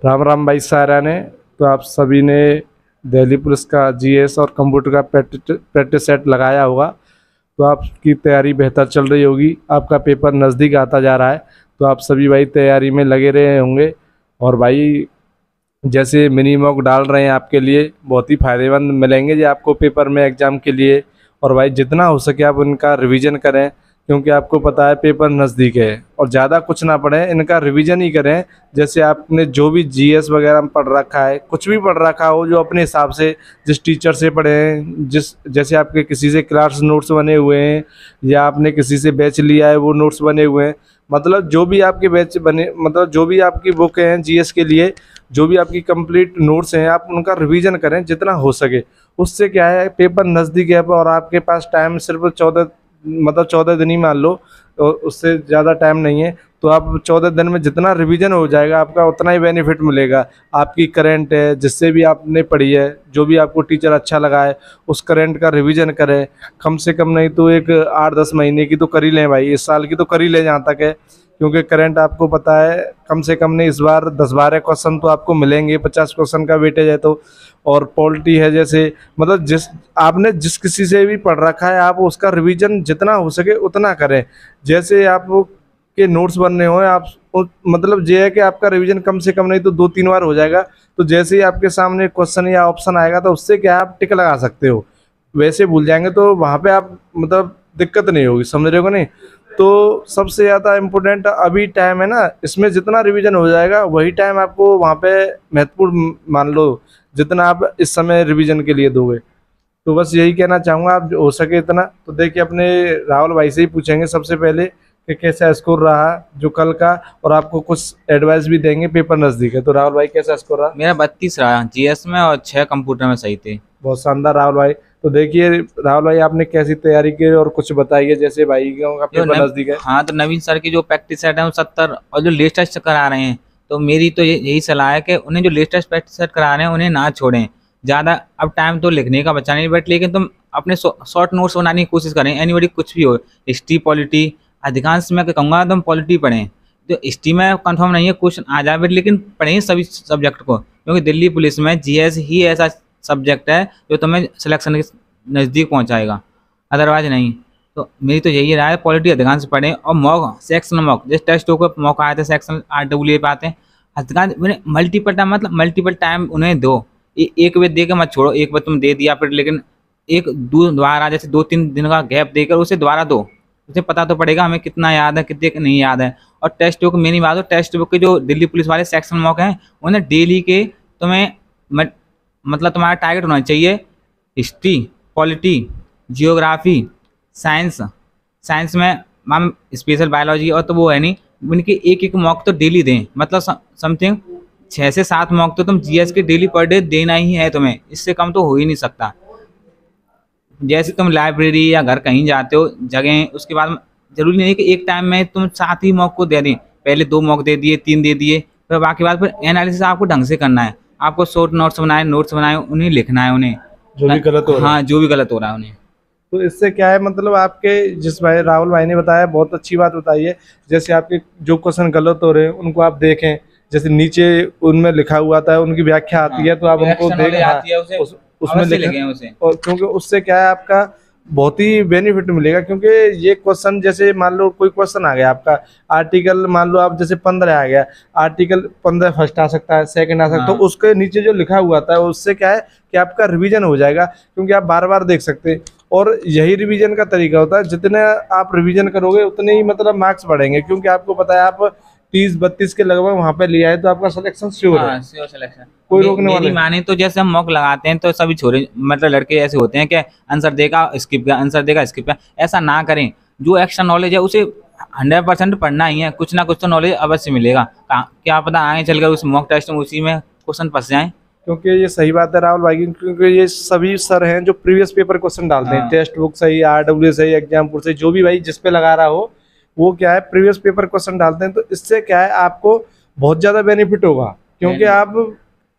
राम राम भाई सारा ने। तो आप सभी ने दिल्ली पुलिस का जीएस और कंप्यूटर का प्रैक्टिस सेट लगाया होगा। तो आपकी तैयारी बेहतर चल रही होगी। आपका पेपर नज़दीक आता जा रहा है, तो आप सभी भाई तैयारी में लगे रहे होंगे। और भाई जैसे मिनी मॉक डाल रहे हैं आपके लिए, बहुत ही फ़ायदेमंद मिलेंगे जी आपको पेपर में, एग्ज़ाम के लिए। और भाई जितना हो सके आप उनका रिवीजन करें, क्योंकि आपको पता है पेपर नज़दीक है। और ज़्यादा कुछ ना पढ़ें, इनका रिवीजन ही करें। जैसे आपने जो भी जीएस वगैरह में पढ़ रखा है, कुछ भी पढ़ रखा हो, जो अपने हिसाब से जिस टीचर से पढ़े हैं, जैसे आपके किसी से क्लास नोट्स बने हुए हैं या आपने किसी से बैच लिया है वो नोट्स बने हुए हैं, मतलब जो भी आपके बैच बने, मतलब जो भी आपकी बुक हैं जीएस के लिए, जो भी आपकी कंप्लीट नोट्स हैं, आप उनका रिवीजन करें जितना हो सके। उससे क्या है, पेपर नज़दीक है और आपके पास टाइम सिर्फ 14 दिन ही मान लो, तो उससे ज़्यादा टाइम नहीं है। तो आप 14 दिन में जितना रिवीजन हो जाएगा आपका, उतना ही बेनिफिट मिलेगा। आपकी करंट है, जिससे भी आपने पढ़ी है, जो भी आपको टीचर अच्छा लगा है, उस करंट का रिवीजन करें। कम से कम नहीं तो एक 8-10 महीने की तो कर ही लें भाई, इस साल की तो कर ही लें जहाँ तक है। क्योंकि करंट आपको पता है, कम से कम नहीं इस बार 10-12 क्वेश्चन तो आपको मिलेंगे, 50 क्वेश्चन का वेटेज है तो। और पॉलिटी है, जैसे मतलब आपने जिस किसी से भी पढ़ रखा है, आप उसका रिवीजन जितना हो सके उतना करें। जैसे आप के नोट्स बनने हो, आप मतलब ये है कि आपका रिवीजन कम से कम नहीं तो 2-3 बार हो जाएगा। तो जैसे ही आपके सामने क्वेश्चन या ऑप्शन आएगा, तो उससे क्या है, आप टिक लगा सकते हो। वैसे भूल जाएंगे तो वहाँ पे आप मतलब दिक्कत नहीं होगी, समझ रहे हो नहीं। तो सबसे ज़्यादा इम्पोर्टेंट अभी टाइम है ना, इसमें जितना रिवीजन हो जाएगा वही टाइम आपको वहाँ पे महत्वपूर्ण मान लो, जितना आप इस समय रिवीजन के लिए दोगे। तो बस यही कहना चाहूँगा, आप हो सके इतना। तो देखिए अपने राहुल भाई से ही पूछेंगे सबसे पहले कि कैसा स्कोर रहा जो कल का, और आपको कुछ एडवाइस भी देंगे, पेपर नज़दीक है। तो राहुल भाई कैसा स्कोर रहा? मेरा 32 रहा जीएस में और 6 कंप्यूटर में सही थे। बहुत शानदार राहुल भाई। तो देखिए राहुल भाई, आपने कैसी तैयारी की और कुछ बताइए, जैसे भाई का पेपर नज़दीक है। हाँ, तो नवीन सर की जो प्रैक्टिस सेट है वो 70 और जो लेटेस्ट करा रहे हैं, तो मेरी तो यही सलाह है कि उन्हें जो लेटेस्ट प्रैक्टिस सेट करा रहे हैं उन्हें ना छोड़ें ज़्यादा। अब टाइम तो लिखने का बचा नहीं, बट लेकिन तुम अपने शॉर्ट नोट्स बनाने की कोशिश करें। एनीबॉडी कुछ भी हो, हिस्ट्री पॉलिटी, अधिकांश मैं कहूँगा तुम पॉलिटी पढ़ें। जो हिस्ट्री में कंफर्म नहीं है क्वेश्चन आ जाए, बट लेकिन पढ़ें सभी सब्जेक्ट को, क्योंकि दिल्ली पुलिस में जीएस ही ऐसा सब्जेक्ट है जो तुम्हें सिलेक्शन के नज़दीक पहुँचाएगा, अदरवाइज नहीं। तो मेरी तो यही राय है, पॉलिटी अधिकांश पढ़ें। और मॉक, सेक्शन मॉक, जैसे टेस्ट को मॉक आए थे, सेक्शन RWA पे आते हैं, अधिकांश मल्टीपल टाइम, मतलब मल्टीपल टाइम उन्हें दो। एक बार दे के मत छोड़ो, एक बार तुम दे दिया फिर, लेकिन एक दोबारा जैसे 2-3 दिन का गैप देकर उसे दोबारा दो। उसे पता तो पड़ेगा हमें कितना याद है, कितने नहीं याद है। और टेस्ट बुक, मेरी बात हो, टेस्ट बुक के जो दिल्ली पुलिस वाले सेक्शन मॉक हैं, उन्हें डेली के तुम्हें मतलब तुम्हारा टारगेट होना चाहिए history, polity, geography, science. Science में मैम स्पेशल बायोलॉजी, और तो वो है नहीं, उनके एक एक मॉक तो डेली दें, मतलब समथिंग 6 से 7 मॉक तो तुम जीएस के डेली पर डे देना ही है तुम्हें, इससे कम तो हो ही नहीं सकता। जैसे तुम लाइब्रेरी या घर कहीं जाते हो जगह, उसके बाद जरूरी नहीं है कि एक टाइम में तुम 7 ही मॉक को दे दें। पहले 2 मॉक दे दिए, 3 दे दिए, फिर बाकी बात फिर एनालिसिस आपको ढंग से करना है। आपको शॉर्ट नोट्स बनाए, उन्हें लिखना है, उन्हें जो भी गलत हो रहा है। हाँ, जो भी गलत हो रहा है उन्हें। तो इससे क्या है, मतलब आपके जिस भाई राहुल भाई ने बताया, बहुत अच्छी बात बताई है। जैसे आपके जो क्वेश्चन गलत हो रहे हैं उनको आप देखें, जैसे नीचे उनमें लिखा हुआ था, उनकी व्याख्या आती है, तो आप उनको देखें, उसमें लिखें। और क्योंकि उससे क्या है, आपका बहुत ही बेनिफिट मिलेगा। क्योंकि ये क्वेश्चन, जैसे मान लो कोई क्वेश्चन आ गया आपका, आर्टिकल मान लो आप जैसे 15 आ गया, आर्टिकल 15 फर्स्ट आ सकता है, सेकंड आ सकता है। तो उसके नीचे जो लिखा हुआ था, उससे क्या है कि आपका रिवीजन हो जाएगा, क्योंकि आप बार बार देख सकते हैं। और यही रिवीजन का तरीका होता है, जितने आप रिवीजन करोगे उतने ही मतलब मार्क्स बढ़ेंगे। क्योंकि आपको पता है, आप 30-32 के लगभग वहाँ पे लिया है, तो आपका सिलेक्शन श्योर है, श्योर सिलेक्शन। कोई रोकने वाला मेरी माने तो जैसे हम मॉक लगाते हैं तो सभी छोरे, मतलब लड़के ऐसे होते हैं कि आंसर देगा स्किप का, आंसर देगा स्किप का। ऐसा ना करें, जो एक्स्ट्रा नॉलेज है उसे 100% पढ़ना ही है, कुछ ना कुछ तो नॉलेज अवश्य मिलेगा। क्या पता आगे चलकर उस मॉक टेस्ट में उसी में क्वेश्चन फंस जाए। क्योंकि ये सही बात है राहुल भाई की, क्योंकि ये सभी सर हैं जो प्रीवियस पेपर क्वेश्चन डालते हैं, टेक्स्ट बुक से ही, RWA से ही, एग्जामपुर से, जो भी भाई जिस पे लगा रहा हो, वो क्या है प्रीवियस पेपर क्वेश्चन डालते हैं। तो इससे क्या है, आपको बहुत ज़्यादा बेनिफिट होगा। क्योंकि आप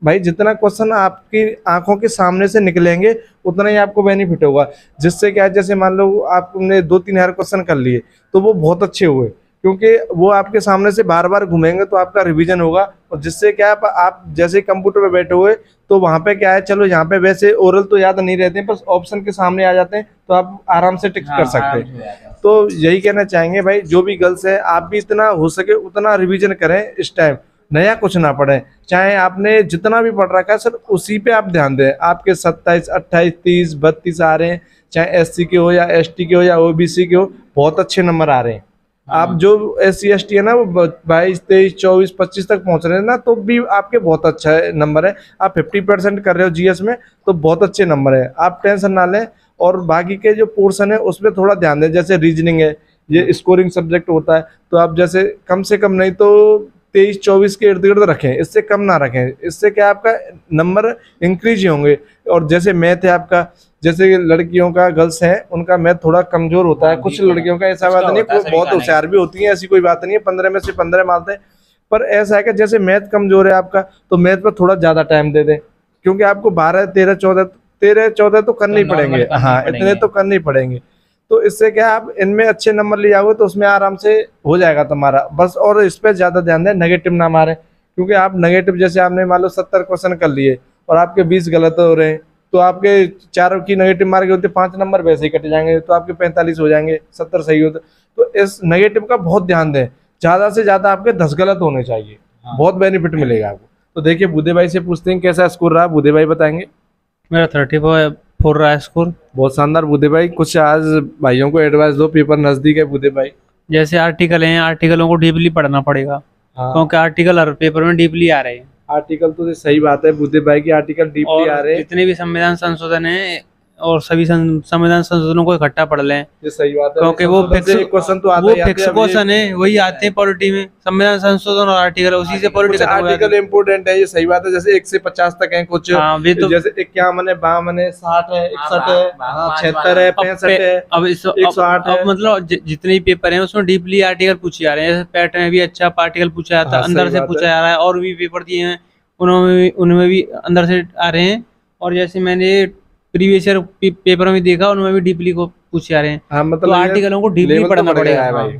भाई जितना क्वेश्चन आपकी आंखों के सामने से निकलेंगे, उतना ही आपको बेनिफिट होगा। जिससे क्या है, जैसे मान लो आपने 2-3 हज़ार क्वेश्चन कर लिए, तो वो बहुत अच्छे हुए, क्योंकि वो आपके सामने से बार बार घूमेंगे तो आपका रिवीजन होगा, और जिससे क्या है, आप जैसे कंप्यूटर पे बैठे हुए तो वहाँ पे क्या है, चलो यहाँ पे वैसे ओरल तो याद नहीं रहते हैं, बस ऑप्शन के सामने आ जाते हैं तो आप आराम से टिक कर सकते हैं। तो यही कहना चाहेंगे भाई, जो भी गर्ल्स है आप भी इतना हो सके उतना रिवीजन करें इस टाइम, नया कुछ ना पढ़ें। चाहे आपने जितना भी पढ़ रखा है सर उसी पे आप ध्यान दें। आपके 27, 28, 30, 32 आ रहे हैं, चाहे एससी के हो या एसटी के हो या ओबीसी के हो, बहुत अच्छे नंबर आ रहे हैं। आप जो SC ST है ना वो 22, 23, 24, 25 तक पहुंच रहे हैं ना, तो भी आपके बहुत अच्छा नंबर है। आप 50% कर रहे हो GS में तो बहुत अच्छे नंबर है, आप टेंशन ना लें। और बाकी के जो पोर्शन है उसमें थोड़ा ध्यान दें, जैसे रीजनिंग है, ये स्कोरिंग सब्जेक्ट होता है, तो आप जैसे कम से कम नहीं तो 23-24 के इर्द गिर्द रखें, इससे कम ना रखें। इससे क्या आपका नंबर इंक्रीज ही होंगे। और जैसे मैथ है आपका, जैसे लड़कियों का, गर्ल्स है उनका मैथ थोड़ा कमजोर होता है, कुछ लड़कियों का ऐसा बात नहीं, बहुत होशियार भी होती है, ऐसी कोई बात नहीं है, 15 में से 15 मारते हैं। पर ऐसा है कि जैसे मैथ कमजोर है आपका तो मैथ पर थोड़ा ज्यादा टाइम दे दें, क्योंकि आपको 12, 13, 14 तो करने ही पड़ेंगे। हाँ, इतने तो करने ही पड़ेंगे। तो इससे क्या आप इनमें अच्छे नंबर ले आओगे तो उसमें आराम से हो जाएगा तुम्हारा बस। और इस पे ज्यादा ध्यान दें, नेगेटिव ना मारे, क्योंकि आप नेगेटिव, जैसे आपने मान लो 70 क्वेश्चन कर लिए और आपके 20 गलत हो रहे हैं, तो आपके 4 की नेगेटिव मार्क होते 5 नंबर वैसे ही कट जाएंगे, तो आपके 45 हो जाएंगे, 70 सही होते। तो इस नेगेटिव का बहुत ध्यान दें, ज्यादा से ज्यादा आपके 10 गलत होने चाहिए, बहुत बेनिफिट मिलेगा आपको। तो देखिए बुद्धे भाई से पूछते हैं कैसा स्कोर रहा, बुद्धे भाई बताएंगे। मेरा 34 रहा है स्कोर। बहुत शानदार बुद्धे भाई, कुछ आज भाइयों को एडवाइस दो, पेपर नजदीक है बुद्धे भाई। जैसे आर्टिकल हैं, आर्टिकलों को डीपली पढ़ना पड़ेगा। हाँ। क्योंकि आर्टिकल हर पेपर में डीपली आ रहे हैं। आर्टिकल तो सही बात है बुद्धे भाई की, आर्टिकल डीपली आ रहे हैं। जितने भी संविधान संशोधन है और सभी संविधान संशोधनों को इकट्ठा पढ़ लें, ये सही बात है, क्योंकि वो फिक्स क्वेश्चन तो आते वो फिक्स क्वेश्चन है, वही आते हैं पॉलिटी में। संविधान संशोधन और आर्टिकल, उसी से पॉलिटी आर्टिकल इम्पोर्टेंट है, ये सही बात है। जैसे 1 से 50 तक है कुछ, तो जैसे 51 है, 52 है, 60 है, 61 है, 76 है, 65 है, अब 108 है। मतलब जितने भी पेपर हैं उसमें डीपली आर्टिकल पूछे जा रहे हैं। पैटर्न भी अच्छा आर्टिकल पूछा जाता है, अंदर से पूछा जा रहा है। और भी पेपर दिए हैं उनमें भी अंदर से आ रहे हैं। और जैसे मैंने प्रीवियस ईयर पेपर में देखा, उनमें भी डीपली को पूछे जा रहे हैं। हाँ, मतलब तो आर्टिकलों को डीपली पढ़ना पड़ेगा भाई।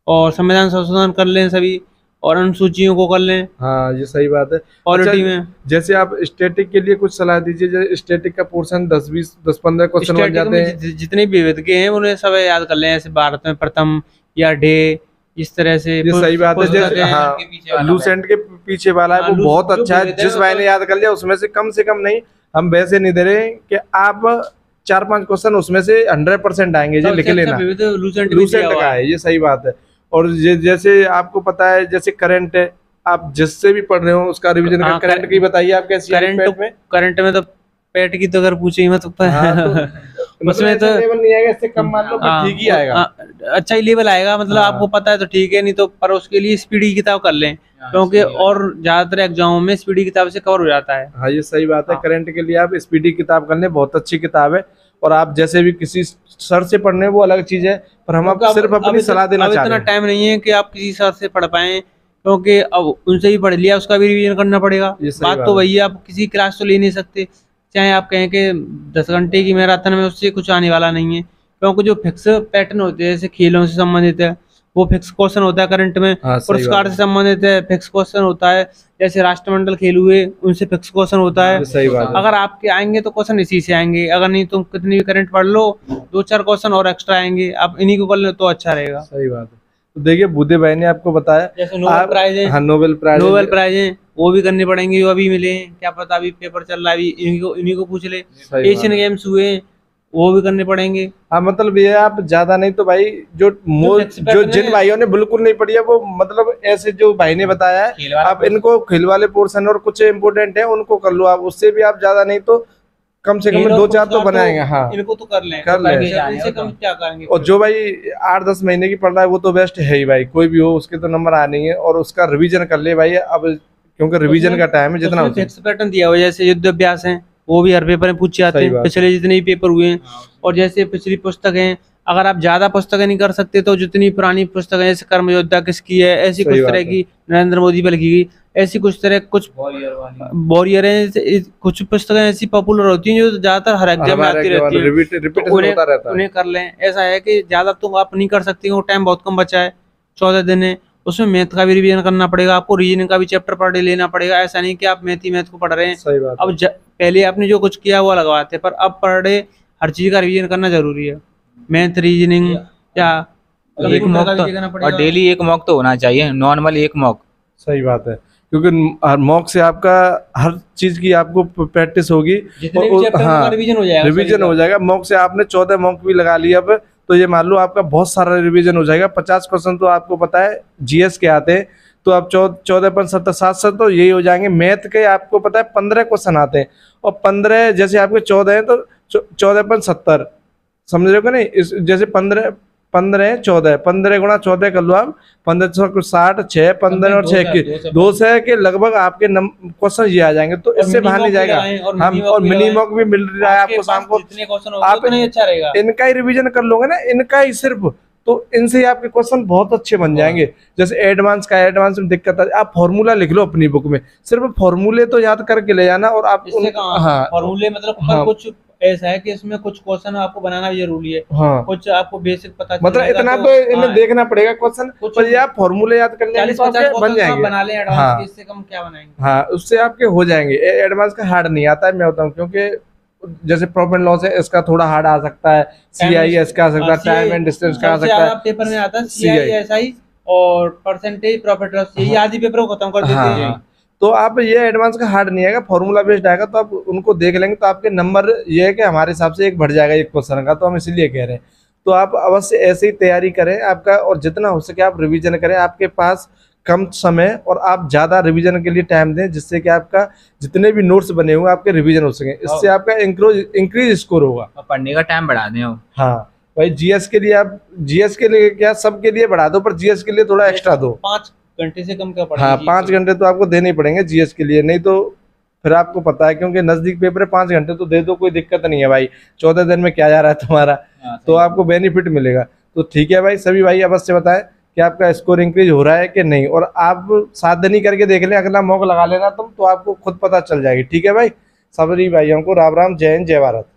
और संविधान संशोधन कर लें सभी, और अनुसूचियों को कर लें। हाँ, ये सही बात है। पॉलिटी में जैसे आप स्टैटिक के लिए कुछ सलाह दीजिए, जैसे स्टैटिक का पोर्शन 10-15 क्वेश्चन बन जाते हैं। जितने भी विविध के हैं उन्हें सब याद कर लें, जैसे भारत में प्रथम या डे, इस तरह से। ये सही बात है। जैसे हाँ, लूसेंट के पीछे वाला है वो बहुत अच्छा है, जिस भाई ने याद कर लिया उसमें से कम नहीं, हम वैसे नहीं दे रहे कि आप 4-5 क्वेश्चन उसमें से 100% आएंगे, ये लिख लेना। लूसेंट का है, ये सही बात है। और जैसे आपको पता है, जैसे करंट है, आप जिससे भी पढ़ रहे हो उसका रिवीजन का करंट की बताइए आप कैसी करंट में तो पेट की तो अगर पूछे ही मत उसमें तो लेवल नहीं आएगा, इससे कम मान लो ठीक ही आएगा, अच्छा ही लेवल आएगा। मतलब आपको पता है तो ठीक है, नहीं तो पर उसके लिए स्पीडी किताब कर लें, क्योंकि और ज्यादातर एग्जामों में स्पीडी किताब से कवर हो जाता है। हाँ, ये सही बात है। करंट के लिए आप स्पीडी किताब कर लें, बहुत अच्छी किताब है। और आप जैसे भी किसी सर से पढ़ने वो अलग चीज है, पर हम आपको सिर्फ अपनी सलाह देना चाहते हैं। इतना टाइम नहीं है कि आप किसी सर से पढ़ पाए, क्योंकि अब उनसे ही पढ़ लिया, उसका भी रिवीजन करना पड़ेगा। बात तो वही है, आप किसी क्लास तो ले नहीं सकते, चाहे आप कहें कि 10 घंटे की मैराथन में, उससे कुछ आने वाला नहीं है। क्योंकि जो फिक्स पैटर्न होते हैं, जैसे खेलों से संबंधित है वो फिक्स क्वेश्चन होता है करंट में, पुरस्कार से संबंधित है फिक्स क्वेश्चन होता है, जैसे राष्ट्रमंडल खेल हुए उनसे फिक्स क्वेश्चन होता है। सही बात है। अगर आपके आएंगे तो क्वेश्चन इसी से आएंगे, अगर नहीं तो कितनी भी करंट पढ़ लो, 2-4 क्वेश्चन और एक्स्ट्रा आएंगे, आप इन्हीं को कर लो तो अच्छा रहेगा। सही बात है। तो देखिए बुद्धे भाई ने आपको बताया, जैसे नोबेल प्राइज है। हाँ, नोबेल प्राइज है, वो भी करने पड़ेंगे, वो अभी मिले, क्या पता अभी पेपर चल रहा है, अभी इन्हीं को पूछ ले। एशियन गेम्स हुए, वो भी करने पड़ेंगे। हाँ, मतलब ये आप ज्यादा नहीं तो भाई जो जिन भाइयों ने बिल्कुल नहीं पढ़ी है वो, मतलब ऐसे जो भाई ने बताया है, आप इनको खेल वाले पोर्शन और कुछ इम्पोर्टेंट है उनको कर लो आप, उससे भी आप ज्यादा नहीं तो कम से कम 2-4 तो बनाएंगे। हाँ, इनको तो कर लें, इससे कम क्या करेंगे। और जो भाई 8-10 महीने की पढ़ रहा है वो तो बेस्ट है ही भाई, कोई भी हो उसके तो नंबर आने हैं, और उसका रिवीजन कर ले भाई अब, क्योंकि रिवीजन का टाइम है जितना फिक्स पैटर्न दिया हुआ, जैसे युद्ध अभ्यास है वो भी हर पेपर में पूछे जाते हैं, पिछले जितने भी पेपर हुए हैं। और जैसे पिछली पुस्तकें, अगर आप ज्यादा पुस्तकें नहीं कर सकते तो जितनी पुरानी पुस्तकें, जैसे कर्म योद्धा किसकी है, ऐसी कुछ तरह की, नरेंद्र मोदी पर लिखी गई, ऐसी कुछ तरह, कुछ वॉरियर है, कुछ पुस्तकें ऐसी पॉपुलर होती हैं जो ज्यादातर हर एग्जाम में आती रहती है, उन्हें कर लें। ऐसा है कि ज्यादा तो आप नहीं कर सकते, टाइम बहुत कम बचा है, 14 दिन है, उसमें मैथ का भी रिवीजन करना पड़ेगा आपको, रीजनिंग का भी चैप्टर पर डे लेना पड़ेगा। ऐसा नहीं कि आप मैथ ही मैथ को पढ़ रहे हैं। सही बात अब पहले आपने जो कुछ किया वो लगवाते, पर अब पर डे हर चीज का रिवीजन करना जरूरी है। मैथ, रीजनिंग या एक मॉक तो, और डेली एक मॉक तो होना चाहिए, नॉर्मल एक मॉक। सही बात है, क्योंकि मॉक से आपका हर चीज की आपको प्रैक्टिस होगी, जितने भी चैप्टर हाँ, का रिवीजन हो जाएगा, रिवीजन हो जाएगा। मॉक से आपने 14 मॉक भी लगा लिया अब, तो ये मान लो आपका बहुत सारा रिवीजन हो जाएगा। 50% तो आपको पता है जीएस के आते हैं, तो आप 14 7 तो यही हो जाएंगे। मैथ के आपको पता है 15 क्वेश्चन आते हैं, और 15 जैसे आपके 14 हैं तो 14 समझ रहे हो नहीं। इस जैसे 15 15 गुणा 14 कर लो आप, 15 60 6 15 और 6 की 200 के लगभग आपके क्वेश्चन ये आ जाएंगे। तो इससे बाहर नहीं जाएगा। हम और मिनी मॉक भी मिल रहा है आपको शाम को, आप अच्छा रहेगा। इनका ही रिवीजन कर लोगे ना, इनका ही सिर्फ, तो इनसे ही आपके क्वेश्चन बहुत अच्छे बन जाएंगे। जैसे एडवांस में दिक्कत है, आप फॉर्मूला लिख लो अपनी बुक में, सिर्फ फॉर्मूले तो याद करके ले जाना। और आप हाँ, फॉर्मूले मतलब हाँ, कुछ ऐसा है कि इसमें कुछ क्वेश्चन आपको बनाना भी जरूरी है। हाँ, कुछ आपको बेसिक पता मतलब इतना तो इन्हें देखना पड़ेगा क्वेश्चन, पर आप फॉर्मूले याद कर लेंगे तो आपके बन जाएंगे। बना ले एडवांस, हाँ, इससे कम क्या बनाएंगे। हाँ, उससे आपके हो जाएंगे। एडवांस का हार्ड नहीं आता है, मैं बताऊं, क्योंकि जैसे प्रॉफिट एंड लॉस है, इसका थोड़ा हार्ड आ सकता है, CIS का आ सकता है, टाइम एंड डिस्टेंस का आ सकता है। पेपर में आता है CISI और परसेंटेज प्रॉफिट लॉस, यही आधी पेपर को खत्म कर देते हैं। तो आप ये एडवांस का हार्ड नहीं आएगा, फॉर्मूला बेस्ड आएगा, तो आप उनको देख लेंगे तो आपके नंबर ये है कि हमारे हिसाब से एक बढ़ जाएगा एक क्वेश्चन का, तो हम इसलिए कह रहे हैं। तो आप अवश्य ऐसे ही तैयारी करें आपका, और जितना हो सके आप रिवीजन करें। आपके पास कम समय और आप ज़्यादा रिवीजन के लिए टाइम दें, जिससे कि आपका जितने भी नोट्स बने हुए आपके रिवीजन हो सके, इससे आपका इंक्रीज स्कोर होगा। पढ़ने का टाइम बढ़ा दें। हाँ भाई, जीएस के लिए आप, जीएस के लिए क्या सबके लिए बढ़ा दो, पर जीएस के लिए थोड़ा एक्स्ट्रा दो। 5 घंटे से कम क्या पढ़ेंगे? हाँ, 5 घंटे तो आपको देने ही पड़ेंगे जीएस के लिए, नहीं तो फिर आपको पता है, क्योंकि नजदीक पेपर है, 5 घंटे तो दे दो, कोई दिक्कत नहीं है भाई। 14 दिन में क्या जा रहा है तुम्हारा, तो आपको बेनिफिट मिलेगा। तो ठीक है भाई, सभी भाई अवश्य बताएं कि आपका स्कोर इंक्रीज हो रहा है कि नहीं, और आप 7 दिन ही करके देख लें, अगला मौका लगा लेना तुम, तो आपको खुद पता चल जाएगी। ठीक है भाई, सभी भाइयों को राम राम, जय हिंद, जय भारत।